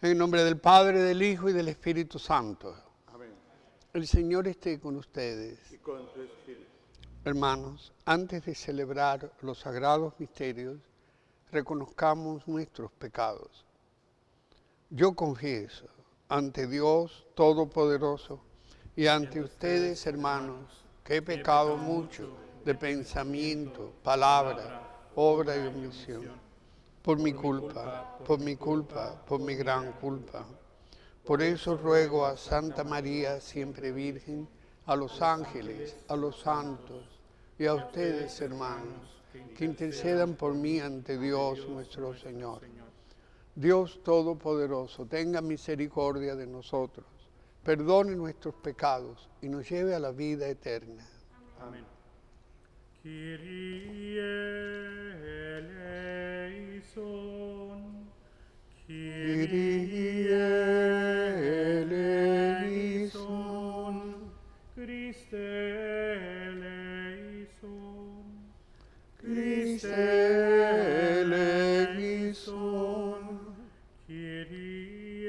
En nombre del Padre, del Hijo y del Espíritu Santo. Amén. El Señor esté con ustedes. Y con tu espíritu. Hermanos, antes de celebrar los sagrados misterios, reconozcamos nuestros pecados. Yo confieso ante Dios Todopoderoso y ante ustedes, hermanos, que he pecado mucho de pensamiento, palabra, obra y omisión. Por mi culpa, por mi gran culpa. Por eso ruego a Santa María, siempre Virgen, a los ángeles, a los santos y a ustedes, hermanos, que intercedan por mí ante Dios nuestro Señor. Dios Todopoderoso, tenga misericordia de nosotros, perdone nuestros pecados y nos lleve a la vida eterna. Amén. Kyrie eleison. Kyrie eleison. Christe eleison. Christe eleison. Kyrie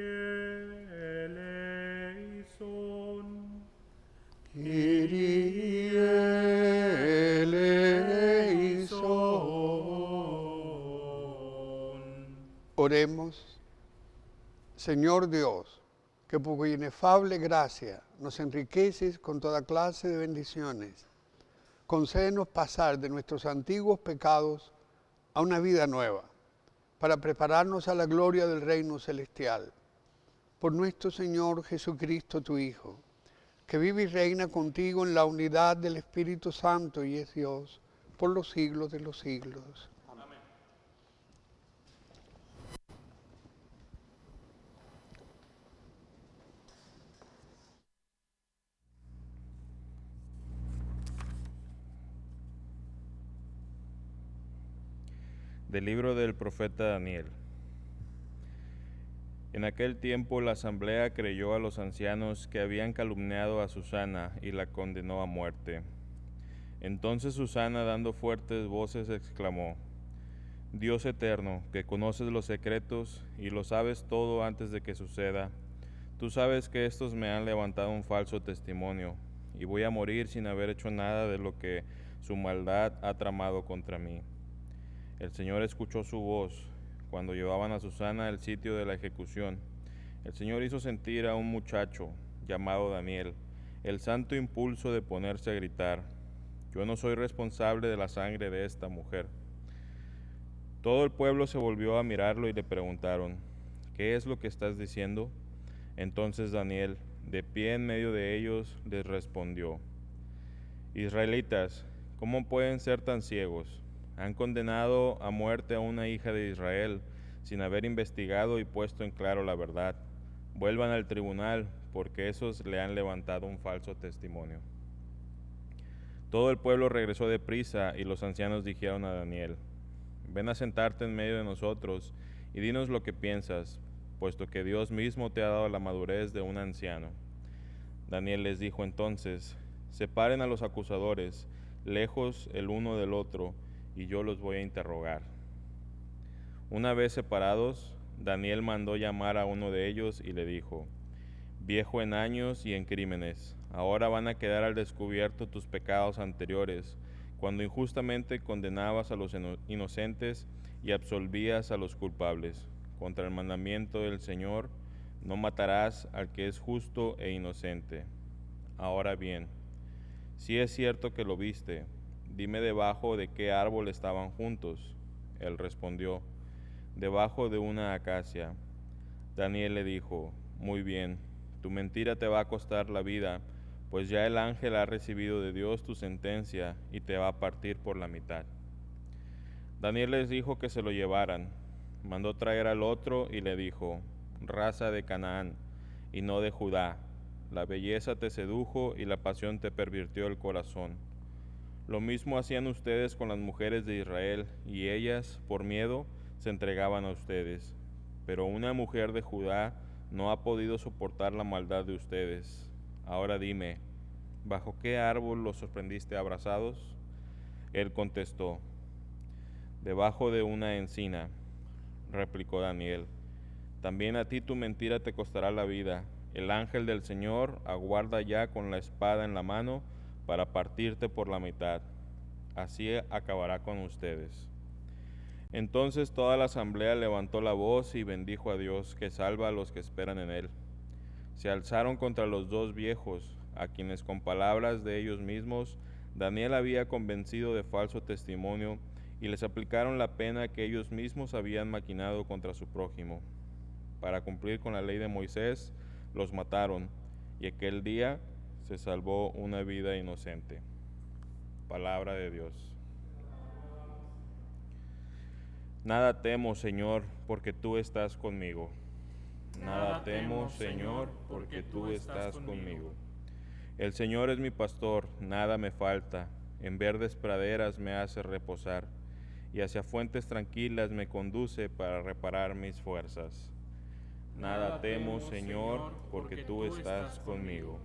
eleison. Kyrie eleison. Oremos. Señor Dios, que por tu inefable gracia nos enriqueces con toda clase de bendiciones, concédenos pasar de nuestros antiguos pecados a una vida nueva, para prepararnos a la gloria del reino celestial. Por nuestro Señor Jesucristo, tu Hijo, que vive y reina contigo en la unidad del Espíritu Santo y es Dios por los siglos de los siglos. Amén. Del libro del profeta Daniel. En aquel tiempo la asamblea creyó a los ancianos que habían calumniado a Susana y la condenó a muerte. Entonces Susana, dando fuertes voces, exclamó: Dios eterno, que conoces los secretos y lo sabes todo antes de que suceda, tú sabes que estos me han levantado un falso testimonio, y voy a morir sin haber hecho nada de lo que su maldad ha tramado contra mí. El Señor escuchó su voz cuando llevaban a Susana al sitio de la ejecución. El Señor hizo sentir a un muchacho llamado Daniel el santo impulso de ponerse a gritar: Yo no soy responsable de la sangre de esta mujer. Todo el pueblo se volvió a mirarlo y le preguntaron: ¿Qué es lo que estás diciendo? Entonces Daniel, de pie en medio de ellos, les respondió: Israelitas, ¿cómo pueden ser tan ciegos? Han condenado a muerte a una hija de Israel sin haber investigado y puesto en claro la verdad. Vuelvan al tribunal, porque esos le han levantado un falso testimonio. Todo el pueblo regresó deprisa y los ancianos dijeron a Daniel: Ven a sentarte en medio de nosotros y dinos lo que piensas, puesto que Dios mismo te ha dado la madurez de un anciano. Daniel les dijo entonces: Separen a los acusadores, lejos el uno del otro, y yo los voy a interrogar. Una vez separados, Daniel mandó llamar a uno de ellos y le dijo: Viejo en años y en crímenes, ahora van a quedar al descubierto tus pecados anteriores, cuando injustamente condenabas a los inocentes y absolvías a los culpables. Contra el mandamiento del Señor, no matarás al que es justo e inocente. Ahora bien, si es cierto que lo viste, dime debajo de qué árbol estaban juntos. Él respondió: debajo de una acacia. Daniel le dijo: Muy bien, tu mentira te va a costar la vida, pues ya el ángel ha recibido de Dios tu sentencia y te va a partir por la mitad. Daniel les dijo que se lo llevaran. Mandó traer al otro y le dijo: Raza de Canaán y no de Judá, la belleza te sedujo y la pasión te pervirtió el corazón. Lo mismo hacían ustedes con las mujeres de Israel, y ellas, por miedo, se entregaban a ustedes. Pero una mujer de Judá no ha podido soportar la maldad de ustedes. Ahora dime, ¿bajo qué árbol los sorprendiste abrazados? Él contestó: debajo de una encina. Replicó Daniel: También a ti tu mentira te costará la vida. El ángel del Señor aguarda ya con la espada en la mano para partirte por la mitad. Así acabará con ustedes. Entonces toda la asamblea levantó la voz y bendijo a Dios, que salva a los que esperan en él. Se alzaron contra los dos viejos, a quienes con palabras de ellos mismos Daniel había convencido de falso testimonio, y les aplicaron la pena que ellos mismos habían maquinado contra su prójimo. Para cumplir con la ley de Moisés, los mataron, y aquel día se salvó una vida inocente. Palabra de Dios. Nada temo, Señor, porque tú estás conmigo. Nada temo, Señor, porque tú estás conmigo. El Señor es mi pastor, nada me falta. En verdes praderas me hace reposar, y hacia fuentes tranquilas me conduce para reparar mis fuerzas. Nada temo, Señor, porque tú estás conmigo.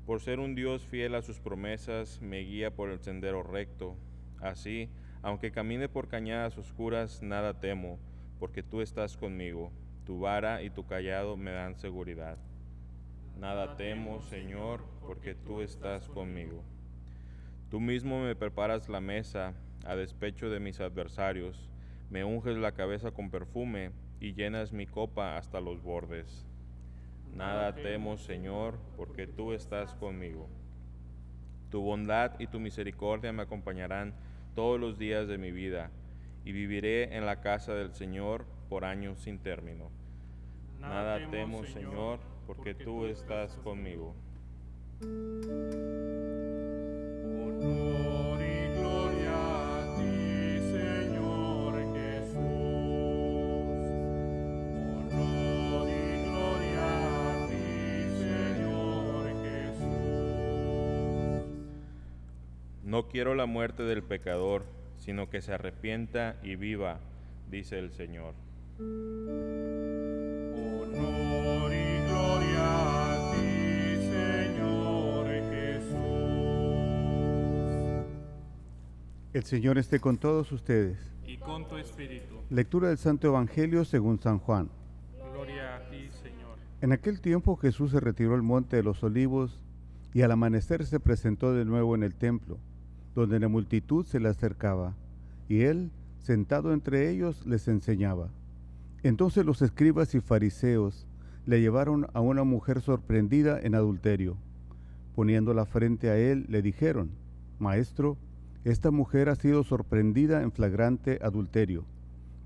Por ser un Dios fiel a sus promesas, me guía por el sendero recto. Así, aunque camine por cañadas oscuras, nada temo, porque tú estás conmigo. Tu vara y tu cayado me dan seguridad. Nada temo, Señor, porque tú estás conmigo. Tú mismo me preparas la mesa a despecho de mis adversarios, me unges la cabeza con perfume y llenas mi copa hasta los bordes. Nada temo, Señor, porque tú estás conmigo. Tu bondad y tu misericordia me acompañarán todos los días de mi vida, y viviré en la casa del Señor por años sin término. Nada temo, Señor, porque tú estás conmigo. Honor y gloria a ti, Señor Jesús. Honor y gloria a ti, Señor Jesús. No quiero la muerte del pecador, sino que se arrepienta y viva, dice el Señor. Honor y gloria a ti, Señor Jesús. El Señor esté con todos ustedes. Y con tu espíritu. Lectura del Santo Evangelio según San Juan. Gloria a ti, Señor. En aquel tiempo Jesús se retiró al monte de los Olivos y al amanecer se presentó de nuevo en el templo, donde la multitud se le acercaba, y él, sentado entre ellos, les enseñaba. Entonces los escribas y fariseos le llevaron a una mujer sorprendida en adulterio. Poniéndola frente a él, le dijeron: Maestro, esta mujer ha sido sorprendida en flagrante adulterio.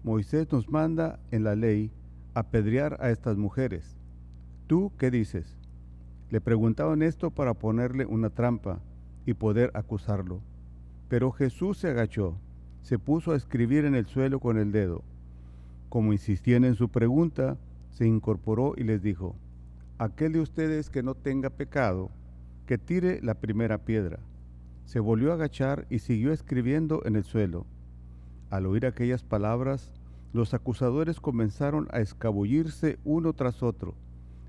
Moisés nos manda en la ley apedrear a estas mujeres. ¿Tú qué dices? Le preguntaban esto para ponerle una trampa y poder acusarlo. Pero Jesús se agachó, se puso a escribir en el suelo con el dedo. Como insistían en su pregunta, se incorporó y les dijo: Aquel de ustedes que no tenga pecado, que tire la primera piedra. Se volvió a agachar y siguió escribiendo en el suelo. Al oír aquellas palabras, los acusadores comenzaron a escabullirse uno tras otro,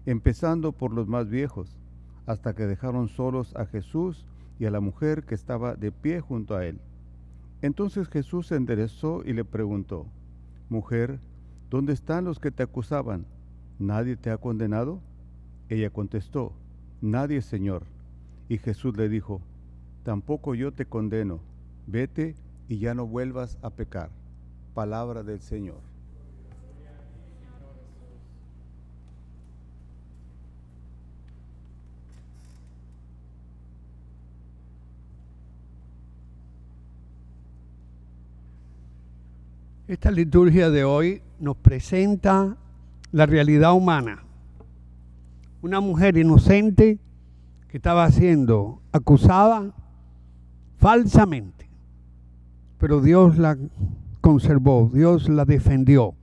empezando por los más viejos, hasta que dejaron solos a Jesús y a la mujer que estaba de pie junto a él. Entonces Jesús se enderezó y le preguntó: Mujer, ¿dónde están los que te acusaban? ¿Nadie te ha condenado? Ella contestó: Nadie, Señor. Y Jesús le dijo: Tampoco yo te condeno. Vete y ya no vuelvas a pecar. Palabra del Señor. Esta liturgia de hoy nos presenta la realidad humana. Una mujer inocente que estaba siendo acusada falsamente, pero Dios la conservó, Dios la defendió.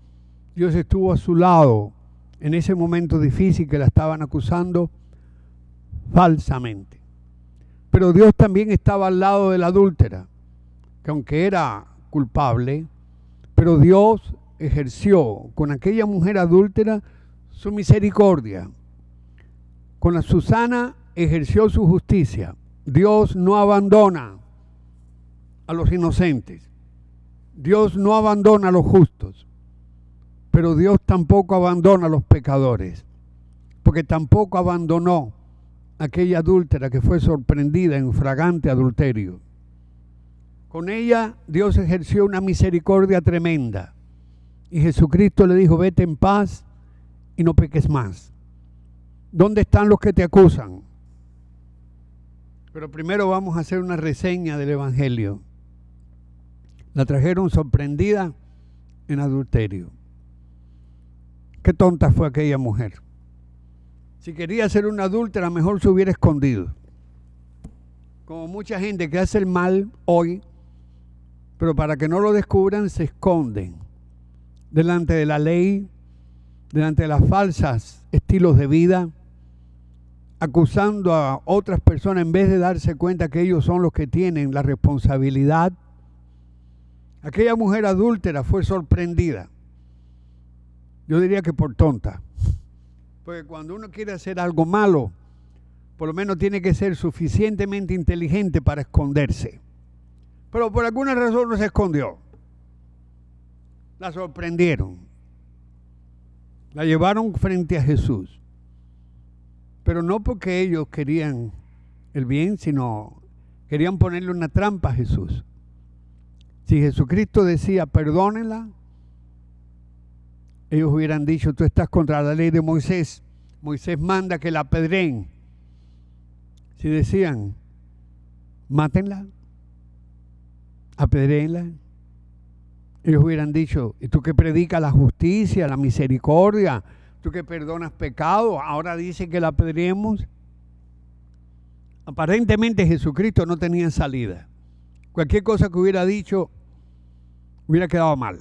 Dios estuvo a su lado en ese momento difícil que la estaban acusando falsamente. Pero Dios también estaba al lado de la adúltera, que aunque era culpable, pero Dios ejerció con aquella mujer adúltera su misericordia. Con la Susana ejerció su justicia. Dios no abandona a los inocentes. Dios no abandona a los justos. Pero Dios tampoco abandona a los pecadores, porque tampoco abandonó a aquella adúltera que fue sorprendida en fragante adulterio. Con ella Dios ejerció una misericordia tremenda. Y Jesucristo le dijo, vete en paz y no peques más. ¿Dónde están los que te acusan? Pero primero vamos a hacer una reseña del Evangelio. La trajeron sorprendida en adulterio. Qué tonta fue aquella mujer. Si quería ser una adúltera, mejor se hubiera escondido. Como mucha gente que hace el mal hoy, pero para que no lo descubran, se esconden delante de la ley, delante de las falsas estilos de vida, acusando a otras personas en vez de darse cuenta que ellos son los que tienen la responsabilidad. Aquella mujer adúltera fue sorprendida. Yo diría que por tonta. Porque cuando uno quiere hacer algo malo, por lo menos tiene que ser suficientemente inteligente para esconderse. Pero por alguna razón no se escondió. La sorprendieron. La llevaron frente a Jesús. Pero no porque ellos querían el bien, sino querían ponerle una trampa a Jesús. Si Jesucristo decía, perdónenla, ellos hubieran dicho, tú estás contra la ley de Moisés. Moisés manda que la apedreen. Si decían, mátenla, apedréenla, ellos hubieran dicho, ¿y tú que predicas la justicia, la misericordia? ¿Tú que perdonas pecados? Ahora dice que la apedreemos. Aparentemente Jesucristo no tenía salida. Cualquier cosa que hubiera dicho hubiera quedado mal.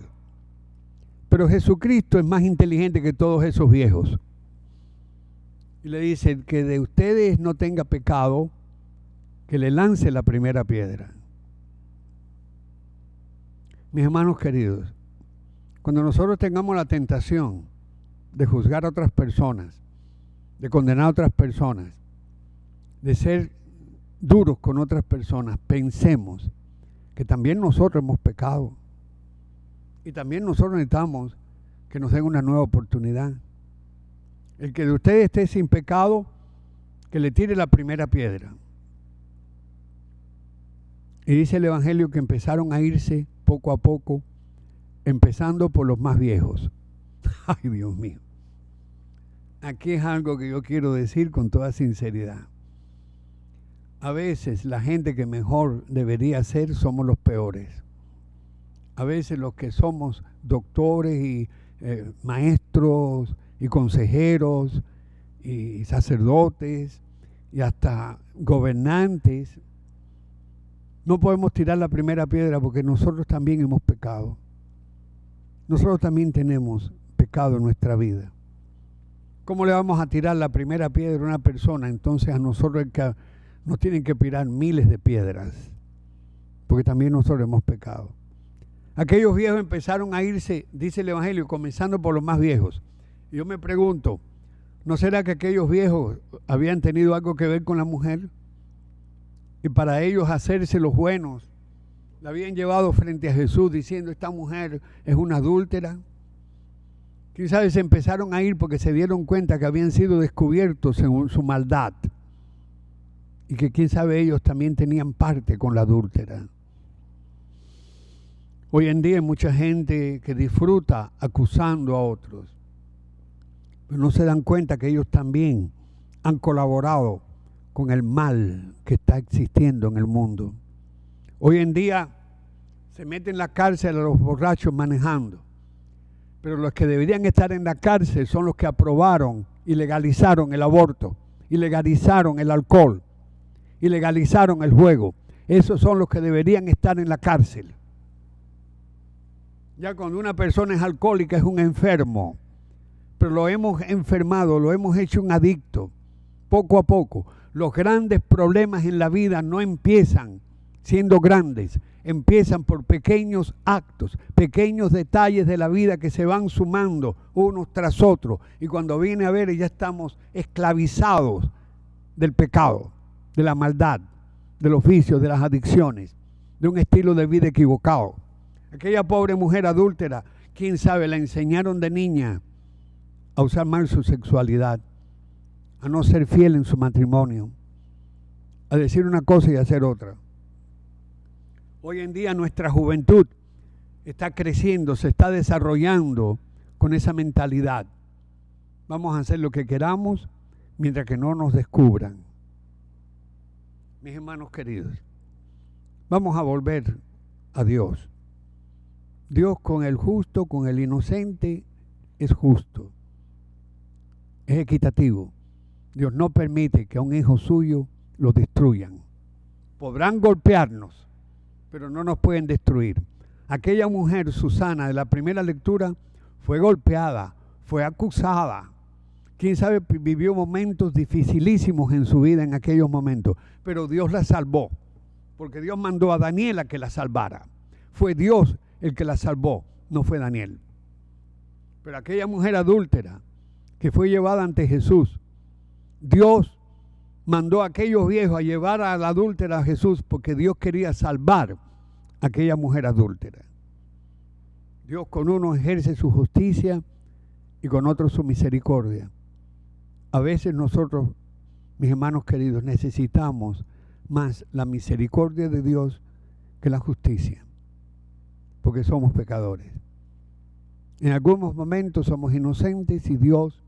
Pero Jesucristo es más inteligente que todos esos viejos. Y le dice, que de ustedes no tenga pecado, que le lance la primera piedra. Mis hermanos queridos, cuando nosotros tengamos la tentación de juzgar a otras personas, de condenar a otras personas, de ser duros con otras personas, pensemos que también nosotros hemos pecado. Y también nosotros necesitamos que nos den una nueva oportunidad. El que de ustedes esté sin pecado, que le tire la primera piedra. Y dice el Evangelio que empezaron a irse poco a poco, empezando por los más viejos. Ay, Dios mío. Aquí es algo que yo quiero decir con toda sinceridad. A veces la gente que mejor debería ser somos los peores. A veces los que somos doctores y maestros y consejeros y sacerdotes y hasta gobernantes, no podemos tirar la primera piedra porque nosotros también hemos pecado. Nosotros también tenemos pecado en nuestra vida. ¿Cómo le vamos a tirar la primera piedra a una persona? Entonces a nosotros nos tienen que tirar miles de piedras, porque también nosotros hemos pecado. Aquellos viejos empezaron a irse, dice el Evangelio, comenzando por los más viejos. Y yo me pregunto, ¿no será que aquellos viejos habían tenido algo que ver con la mujer? Y para ellos hacerse los buenos, la habían llevado frente a Jesús diciendo, esta mujer es una adúltera. ¿Quién sabe? Se empezaron a ir porque se dieron cuenta que habían sido descubiertos en su maldad. Y que quién sabe ellos también tenían parte con la adúltera. Hoy en día hay mucha gente que disfruta acusando a otros, pero no se dan cuenta que ellos también han colaborado con el mal que está existiendo en el mundo. Hoy en día se meten en la cárcel a los borrachos manejando, pero los que deberían estar en la cárcel son los que aprobaron y legalizaron el aborto, y legalizaron el alcohol, y legalizaron el juego. Esos son los que deberían estar en la cárcel. Ya cuando una persona es alcohólica es un enfermo, pero lo hemos enfermado, lo hemos hecho un adicto. Poco a poco, los grandes problemas en la vida no empiezan siendo grandes, empiezan por pequeños actos, pequeños detalles de la vida que se van sumando unos tras otros. Y cuando viene a ver, ya estamos esclavizados del pecado, de la maldad, de los vicios, de las adicciones, de un estilo de vida equivocado. Aquella pobre mujer adúltera quién sabe, la enseñaron de niña a usar mal su sexualidad, a no ser fiel en su matrimonio, a decir una cosa y hacer otra. Hoy en día nuestra juventud está creciendo, se está desarrollando con esa mentalidad. Vamos a hacer lo que queramos mientras que no nos descubran. Mis hermanos queridos, vamos a volver a Dios. Dios con el justo, con el inocente, es justo. Es equitativo. Dios no permite que a un hijo suyo lo destruyan. Podrán golpearnos, pero no nos pueden destruir. Aquella mujer, Susana, de la primera lectura, fue golpeada, fue acusada. Quién sabe, vivió momentos dificilísimos en su vida en aquellos momentos, pero Dios la salvó, porque Dios mandó a Daniel a que la salvara. Fue Dios el que la salvó, no fue Daniel. Pero aquella mujer adúltera que fue llevada ante Jesús, Dios mandó a aquellos viejos a llevar a la adúltera a Jesús porque Dios quería salvar a aquella mujer adúltera. Dios con uno ejerce su justicia y con otros su misericordia. A veces nosotros, mis hermanos queridos, necesitamos más la misericordia de Dios que la justicia, porque somos pecadores. En algunos momentos somos inocentes y Dios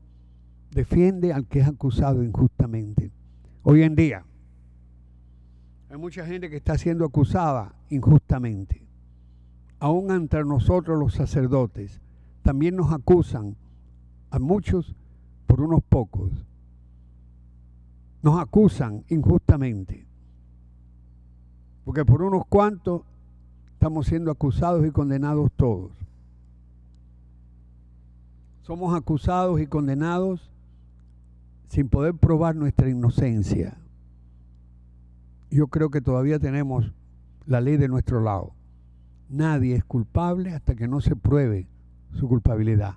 defiende al que es acusado injustamente. Hoy en día hay mucha gente que está siendo acusada injustamente. Aún entre nosotros los sacerdotes también nos acusan a muchos por unos pocos. Nos acusan injustamente. Porque por unos cuantos estamos siendo acusados y condenados todos. Somos acusados y condenados sin poder probar nuestra inocencia. Yo creo que todavía tenemos la ley de nuestro lado. Nadie es culpable hasta que no se pruebe su culpabilidad.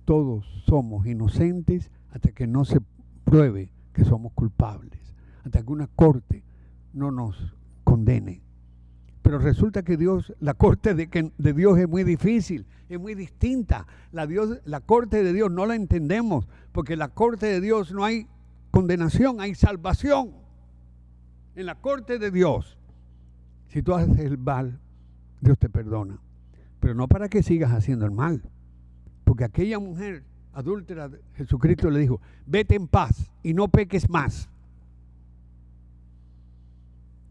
Todos somos inocentes hasta que no se pruebe que somos culpables, hasta que una corte no nos condene. Pero resulta que la corte de Dios es muy difícil, es muy distinta. La corte de Dios no la entendemos, porque en la corte de Dios no hay condenación, hay salvación. En la corte de Dios, si tú haces el mal, Dios te perdona. Pero no para que sigas haciendo el mal. Porque aquella mujer adúltera, Jesucristo le dijo, vete en paz y no peques más.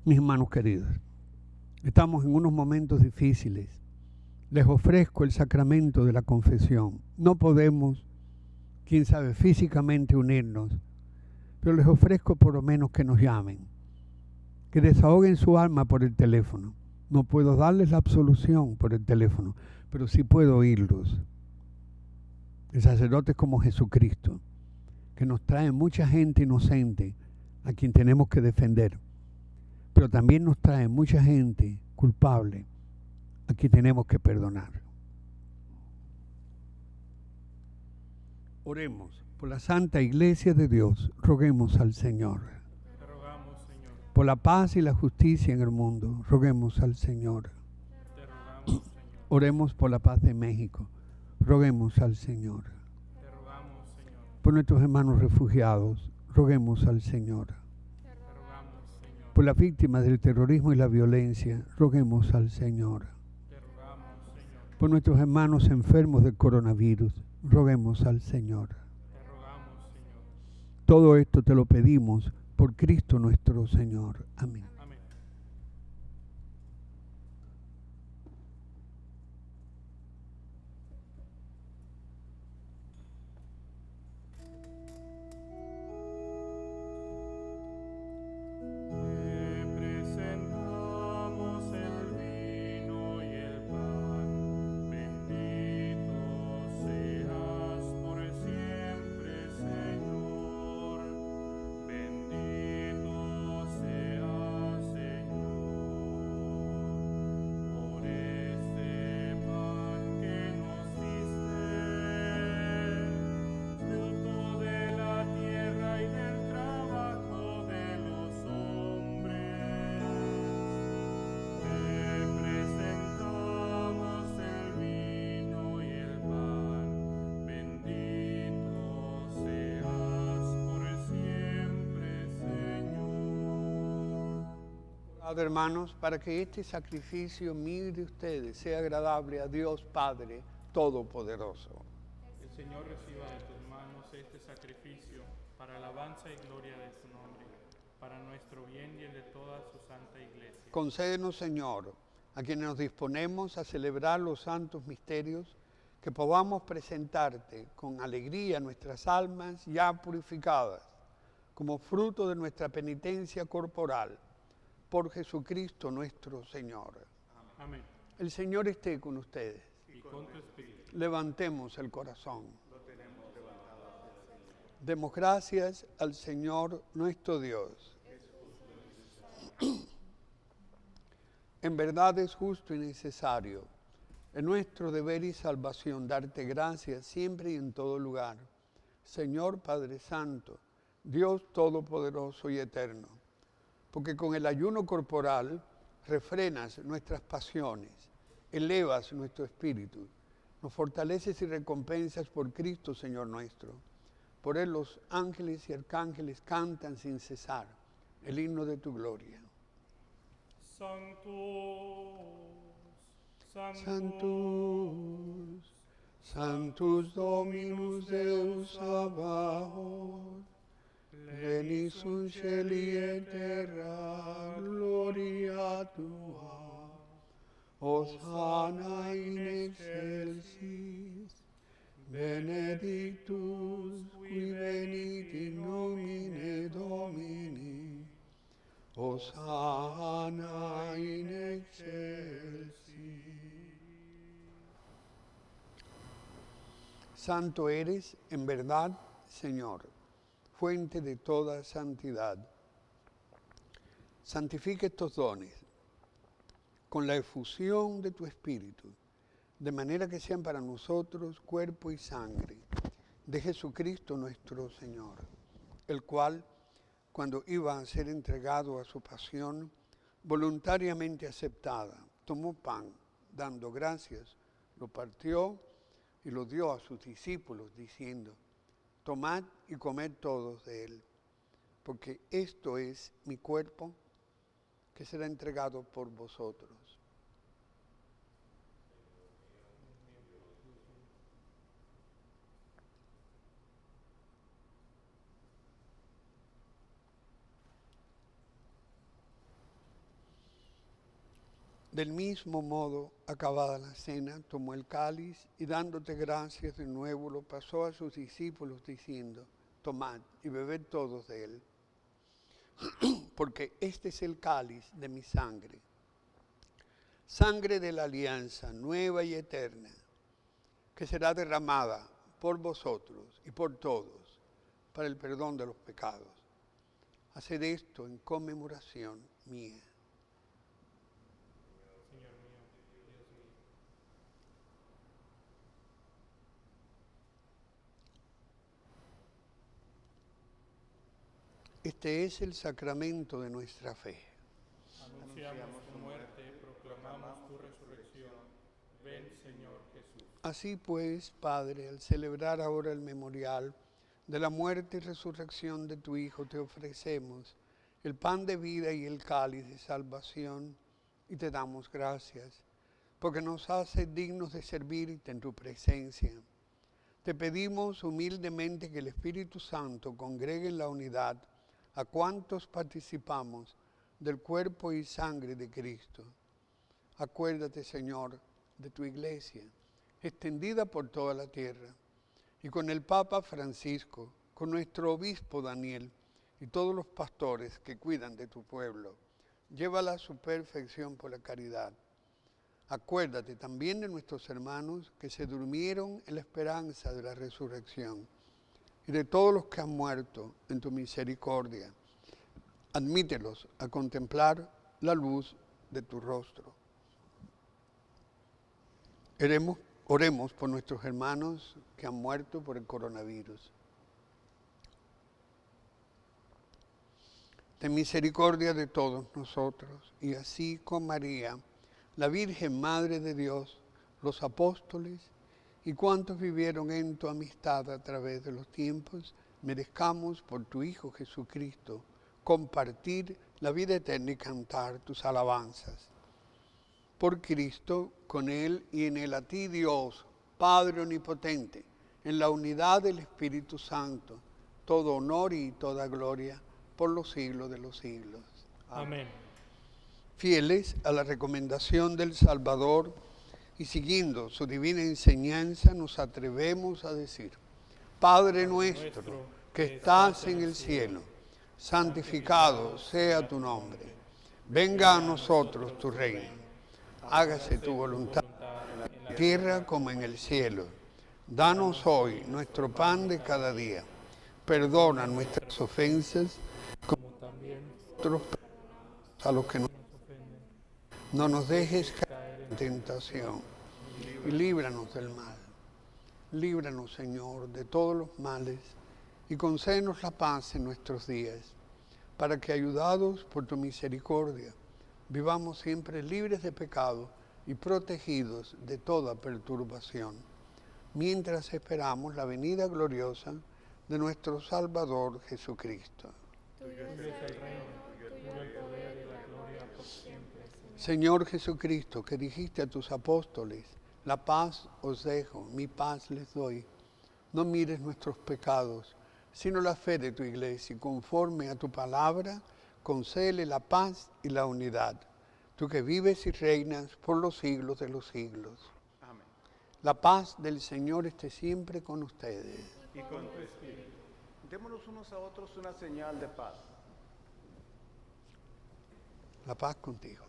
Mis hermanos queridos, estamos en unos momentos difíciles. Les ofrezco el sacramento de la confesión. No podemos, quién sabe, físicamente unirnos, pero les ofrezco por lo menos que nos llamen, que desahoguen su alma por el teléfono. No puedo darles la absolución por el teléfono, pero sí puedo oírlos. El sacerdote es como Jesucristo, que nos trae mucha gente inocente a quien tenemos que defender, pero también nos trae mucha gente culpable a quien tenemos que perdonar. Oremos por la Santa Iglesia de Dios, roguemos al Señor. Te rogamos, Señor. Por la paz y la justicia en el mundo, roguemos al Señor. Te rogamos, Señor. Oremos por la paz de México, roguemos al Señor. Te rogamos, Señor. Por nuestros hermanos refugiados, roguemos al Señor. Te rogamos, Señor. Por las víctimas del terrorismo y la violencia, roguemos al Señor. Te rogamos, Señor. Por nuestros hermanos enfermos del coronavirus, roguemos al Señor. Te rogamos, Señor. Todo esto te lo pedimos por Cristo nuestro Señor. Amén. Amén. Te presentamos el vino y el pan. Bendito seas por siempre, Señor. Bendito seas Hermanos, para que este sacrificio mío y de ustedes sea agradable a Dios Padre Todopoderoso. El Señor reciba de tus manos este sacrificio para alabanza y gloria de su nombre, para nuestro bien y el de toda su santa iglesia. Concédenos, Señor, a quienes nos disponemos a celebrar los santos misterios, que podamos presentarte con alegría nuestras almas ya purificadas, como fruto de nuestra penitencia corporal, por Jesucristo nuestro Señor. Amén. El Señor esté con ustedes. Y con tu espíritu. Levantemos el corazón. Demos gracias al Señor nuestro Dios. En verdad es justo y necesario, es nuestro deber y salvación darte gracias siempre y en todo lugar. Señor Padre Santo, Dios Todopoderoso y Eterno, porque con el ayuno corporal refrenas nuestras pasiones, elevas nuestro espíritu, nos fortaleces y recompensas por Cristo, Señor nuestro. Por Él los ángeles y arcángeles cantan sin cesar el himno de tu gloria. Sanctus, Sanctus Dominus Deus Sabaoth, pleni sunt celi et terra gloria tua, Hosanna in excelsis, benedictus qui venit in nomine Domini, Hosanna in excelsis. Santo eres, en verdad, Señor, fuente de toda santidad. Santifica estos dones con la efusión de tu Espíritu, de manera que sean para nosotros cuerpo y sangre de Jesucristo nuestro Señor, el cual, cuando iba a ser entregado a su pasión, voluntariamente aceptada, tomó pan, dando gracias, lo partió y lo dio a sus discípulos, diciendo: tomad y comed todos de él, porque esto es mi cuerpo que será entregado por vosotros. Del mismo modo, acabada la cena, tomó el cáliz y dándote gracias de nuevo lo pasó a sus discípulos diciendo: tomad y bebed todos de él, porque este es el cáliz de mi sangre, sangre de la alianza nueva y eterna, que será derramada por vosotros y por todos para el perdón de los pecados. Haced esto en conmemoración mía. Este es el sacramento de nuestra fe. Anunciamos tu muerte, proclamamos tu resurrección. Ven, Señor Jesús. Así pues, Padre, al celebrar ahora el memorial de la muerte y resurrección de tu Hijo, te ofrecemos el pan de vida y el cáliz de salvación, y te damos gracias, porque nos haces dignos de servirte en tu presencia. Te pedimos humildemente que el Espíritu Santo congregue en la unidad a cuantos participamos del cuerpo y sangre de Cristo. Acuérdate, Señor, de tu iglesia, extendida por toda la tierra, y con el Papa Francisco, con nuestro obispo Daniel y todos los pastores que cuidan de tu pueblo. Llévala a su perfección por la caridad. Acuérdate también de nuestros hermanos que se durmieron en la esperanza de la resurrección, y de todos los que han muerto en tu misericordia. Admítelos a contemplar la luz de tu rostro. Oremos por nuestros hermanos que han muerto por el coronavirus. Ten misericordia de todos nosotros, y así con María, la Virgen Madre de Dios, los apóstoles y cuantos vivieron en tu amistad a través de los tiempos, merezcamos por tu Hijo Jesucristo compartir la vida eterna y cantar tus alabanzas. Por Cristo, con Él y en Él a ti, Dios, Padre omnipotente, en la unidad del Espíritu Santo, todo honor y toda gloria por los siglos de los siglos. Amén. Fieles a la recomendación del Salvador y siguiendo su divina enseñanza, nos atrevemos a decir: Padre nuestro, que estás en el cielo, santificado sea tu nombre. Venga a nosotros tu reino. Hágase tu voluntad en la tierra como en el cielo. Danos hoy nuestro pan de cada día. Perdona nuestras ofensas, como también nosotros perdonamos a los que nos ofenden. No nos dejes caer en tentación y líbranos del mal. Líbranos, Señor, de todos los males y concédenos la paz en nuestros días, para que, ayudados por tu misericordia, vivamos siempre libres de pecado y protegidos de toda perturbación, mientras esperamos la venida gloriosa de nuestro Salvador Jesucristo. Tuyo es el reino, tuyo el poder y la gloria por siempre. Señor Jesucristo, que dijiste a tus apóstoles: la paz os dejo, mi paz les doy. No mires nuestros pecados, sino la fe de tu iglesia, y conforme a tu palabra, concédele la paz y la unidad. Tú que vives y reinas por los siglos de los siglos. Amén. La paz del Señor esté siempre con ustedes. Y con tu espíritu. Démonos unos a otros una señal de paz. La paz contigo.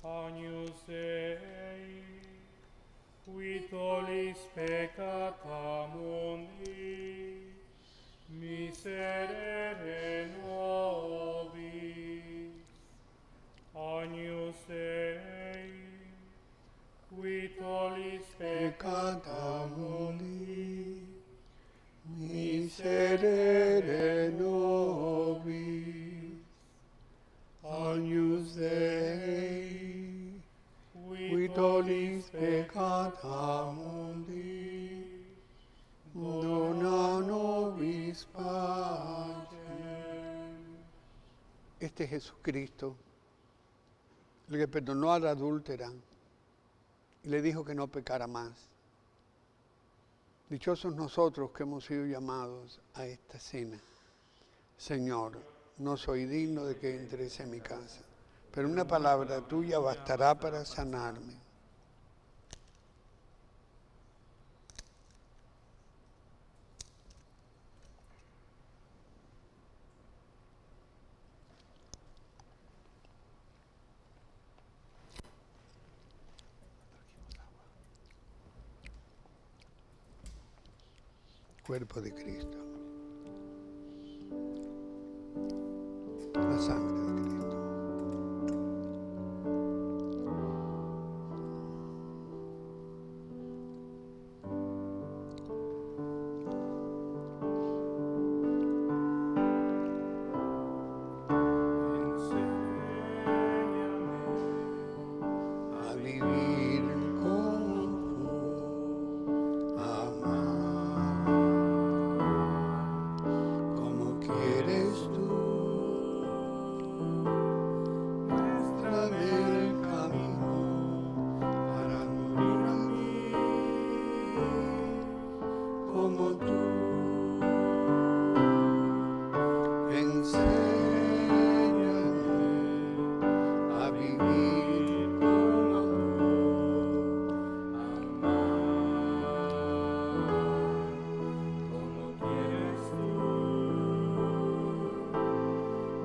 Agnus Dei, qui tollis peccata mundi, miserere nobis. Agnus Dei, qui tollis peccata mundi, Miserere nobis. Agnus Dei, qui tollis peccata mundi, dona nobis pacem. Este es Jesucristo, el que perdonó a la adúltera y le dijo que no pecara más. Dichosos nosotros que hemos sido llamados a esta cena. Señor, no soy digno de que entres en mi casa, pero una palabra tuya bastará para sanarme. Cuerpo de Cristo. La sangre de Cristo. A vivir como tú, amar como quieres tú. Muéstrame el camino para morir a mí como tú. Enséñame a vivir como tú, amar como quieres tú.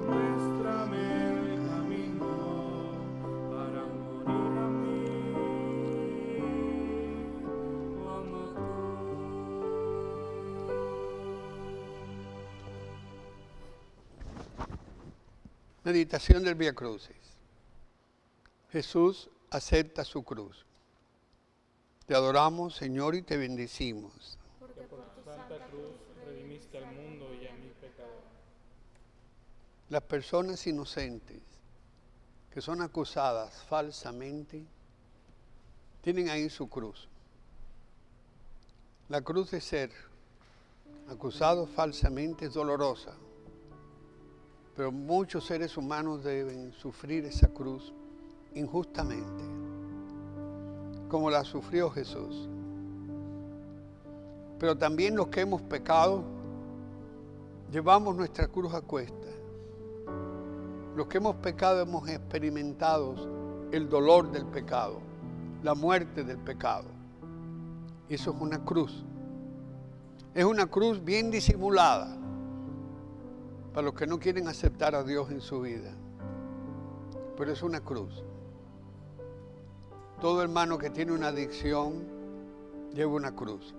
Muéstrame el camino para morir a mí como tú. Meditación del Vía Crucis. Jesús acepta su cruz. Te adoramos, Señor, y te bendecimos. Que por tu santa cruz redimiste al mundo y a mi pecador. Las personas inocentes que son acusadas falsamente tienen ahí su cruz. La cruz de ser acusado falsamente es dolorosa, pero muchos seres humanos deben sufrir esa cruz injustamente, como la sufrió Jesús. Pero también los que hemos pecado, llevamos nuestra cruz a cuesta. Los que hemos pecado hemos experimentado el dolor del pecado, la muerte del pecado. Y eso es una cruz. Es una cruz bien disimulada para los que no quieren aceptar a Dios en su vida. Pero es una cruz. Todo hermano que tiene una adicción lleva una cruz.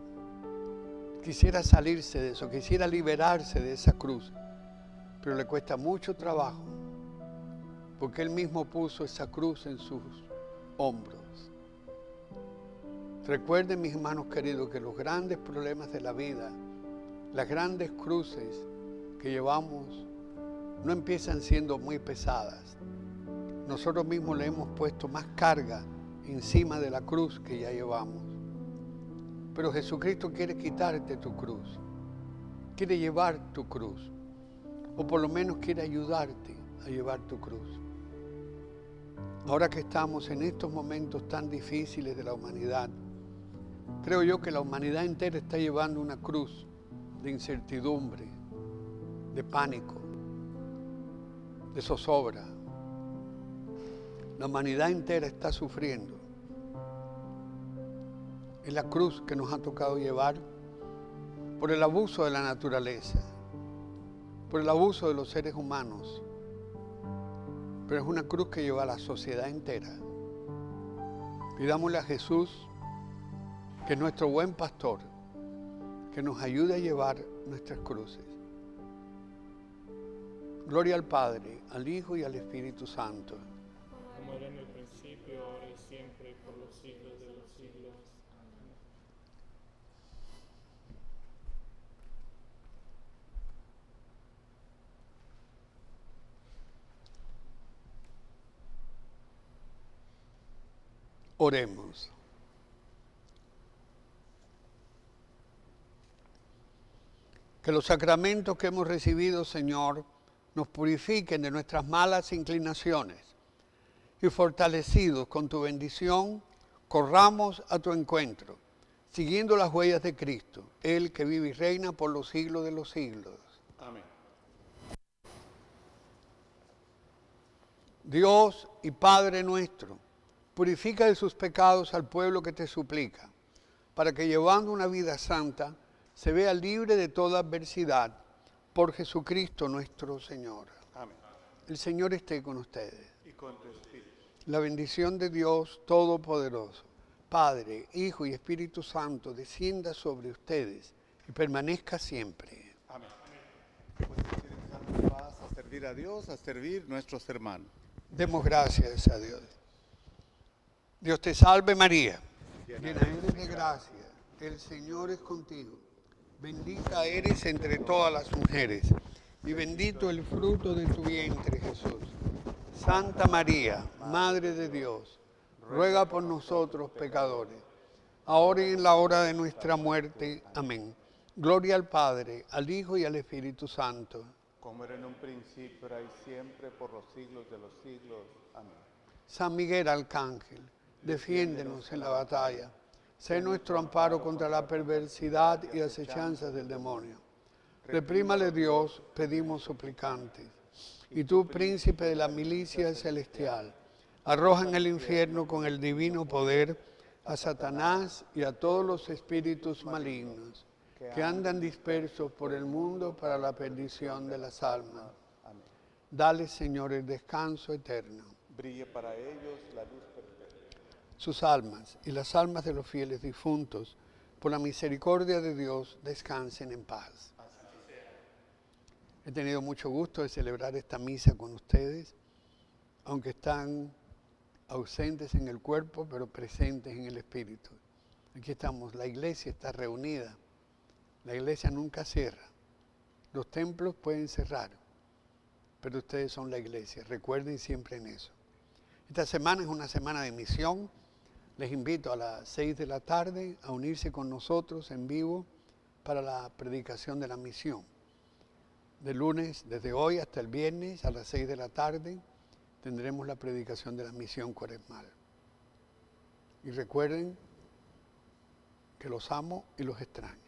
Quisiera salirse de eso, quisiera liberarse de esa cruz, pero le cuesta mucho trabajo, porque Él mismo puso esa cruz en sus hombros. Recuerden, mis hermanos queridos, que los grandes problemas de la vida, las grandes cruces que llevamos, no empiezan siendo muy pesadas. Nosotros mismos le hemos puesto más carga encima de la cruz que ya llevamos. Pero Jesucristo quiere quitarte tu cruz, quiere llevar tu cruz, o por lo menos quiere ayudarte a llevar tu cruz. Ahora que estamos en estos momentos tan difíciles de la humanidad, creo yo que la humanidad entera está llevando una cruz de incertidumbre, de pánico, de zozobra. La humanidad entera está sufriendo. Es la cruz que nos ha tocado llevar por el abuso de la naturaleza, por el abuso de los seres humanos. Pero es una cruz que lleva a la sociedad entera. Pidámosle a Jesús, que es nuestro buen pastor, que nos ayude a llevar nuestras cruces. Gloria al Padre, al Hijo y al Espíritu Santo. Como era en el principio, ahora y siempre, por los siglos de los siglos. Amén. Oremos. Que los sacramentos que hemos recibido, Señor, nos purifiquen de nuestras malas inclinaciones y fortalecidos con tu bendición, corramos a tu encuentro, siguiendo las huellas de Cristo, Él que vive y reina por los siglos de los siglos. Amén. Dios y Padre nuestro, purifica de sus pecados al pueblo que te suplica, para que llevando una vida santa, se vea libre de toda adversidad, por Jesucristo nuestro Señor. Amén. El Señor esté con ustedes. Y con tu espíritu. La bendición de Dios Todopoderoso, Padre, Hijo y Espíritu Santo, descienda sobre ustedes y permanezca siempre. Amén. Pues que paz a servir a Dios, a servir nuestros hermanos. Demos gracias a Dios. Dios te salve María, llena eres de gracia, el Señor es contigo. Bendita eres entre todas las mujeres, y bendito el fruto de tu vientre, Jesús. Santa María, Madre de Dios, ruega por nosotros pecadores, ahora y en la hora de nuestra muerte. Amén. Gloria al Padre, al Hijo y al Espíritu Santo. Como era en un principio, ahora y siempre, por los siglos de los siglos. Amén. San Miguel Arcángel, defiéndenos en la batalla. Sé nuestro amparo contra la perversidad y acechanzas del demonio. Reprímale Dios, pedimos suplicantes. Y tú, príncipe de la milicia celestial, arroja en el infierno con el divino poder a Satanás y a todos los espíritus malignos que andan dispersos por el mundo para la perdición de las almas. Amén. Dale, Señor, el descanso eterno. Brille para ellos la luz perpetua. Sus almas y las almas de los fieles difuntos, por la misericordia de Dios, descansen en paz. He tenido mucho gusto de celebrar esta misa con ustedes, aunque están ausentes en el cuerpo, pero presentes en el espíritu. Aquí estamos, la iglesia está reunida, la iglesia nunca cierra. Los templos pueden cerrar, pero ustedes son la iglesia, recuerden siempre en eso. Esta semana es una semana de misión. Les invito a las 6 de la tarde a unirse con nosotros en vivo para la predicación de la misión. De lunes, desde hoy hasta el viernes a las 6 de la tarde, tendremos la predicación de la misión cuaresmal. Y recuerden que los amo y los extraño.